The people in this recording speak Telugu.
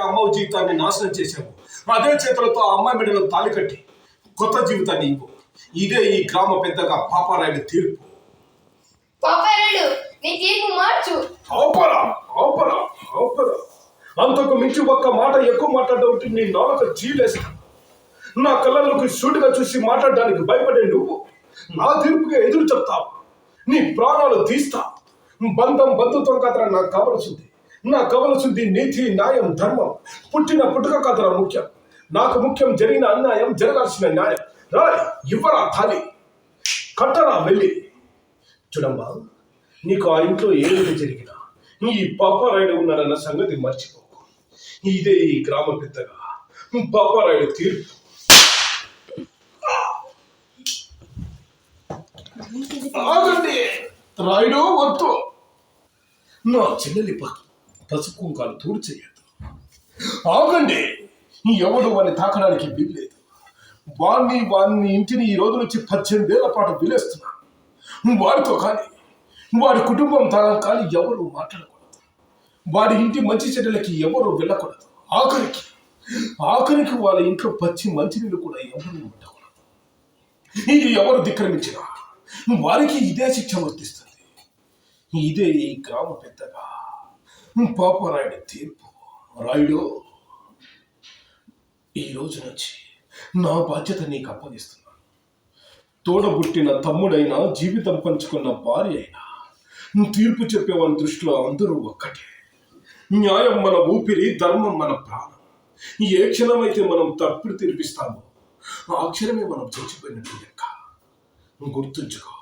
అమ్మ జీవితాన్ని నాశనం చేశావు, అదే చేతులతో ఆ అమ్మాయి మెడలో తాళి కట్టి కొత్త జీవితాన్ని ఇవ్వు. ఇదే ఈ గ్రామ పెద్దగా పాపారాయుడు తీర్పు. పాపారాయుడు, నీ తీర్పు మార్చు. ఆపరా ఆపరా ఆపరా, అంతకు మించి ఒక్క మాట ఎక్కువ మాట్లాడడం నీ నాలుక జీలేస్తా. నా కళ్ళలోకి సూటిగా చూసి మాట్లాడడానికి భయపడే నువ్వు నా తీర్పుగా ఎదురు చెప్తావు. నీ ప్రాణాలు తీస్తా. బంధం బంధుత్వం కథరా నాకు కావలసింది. నాకు కావలసింది నీతి, న్యాయం, ధర్మం. పుట్టిన పుట్టుక కథరా ముఖ్యం. నాకు ముఖ్యం జరిగిన అన్యాయం, జరగాల్సిన న్యాయం. రాయ్, ఇవ్వరా తాళి, కట్టరా వెళ్ళి. చూడమ్మా, నీకు ఆ ఇంట్లో ఏది జరిగినా ఈ పాపారాయుడు ఉన్నాడన్న సంగతి మర్చిపోకు. ఇదే ఈ గ్రామ పెద్దగా పాపారాయుడు తీర్పు. ఆగండి రాయుడు, వద్దు. నా చెల్లెలి పసుపు కుంకాలు తూడు చేయద్దు. ఆగండి, ఎవడు వాడిని తాకడానికి వీల్లేదు. వాడిని ఇంటిని ఈ రోజు నుంచి 18 ఏళ్ల పాటు విలేస్తున్నాను. వాడితో కానీ వాడి కుటుంబం కానీ ఎవరు మాట్లాడకూడదు. వాడి ఇంటి మంచి చెడ్డలకి ఎవరు వెళ్ళకూడదు. ఆఖరికి వాళ్ళ ఇంట్లో పచ్చి మంచినీళ్ళు కూడా ఎవరు ఉండకూడదు. ఇది ఎవరు ధిక్రమించినా వారికి ఇదే శిక్ష వర్తిస్తుంది. ఇదే ఈ గ్రామ పెద్దగా పాపారాయుడి తీర్పు. రాయుడు, ఈ రోజు నుంచి నా బాధ్యత నీకు అప్పగిస్తున్నాను. తోడబుట్టిన తమ్ముడైనా, జీవితం పంచుకున్న భార్య అయినా, తీర్పు చెప్పేవాని దృష్టిలో అందరూ ఒక్కటే. న్యాయం మన ఊపిరి, ధర్మం మన ప్రాణం. ఏ క్షణమైతే మనం తప్పుడు తీర్పిస్తామో ఆ క్షణమే మనం చచ్చిపోయినట్టు లెక్క. గుర్తుంచుకో.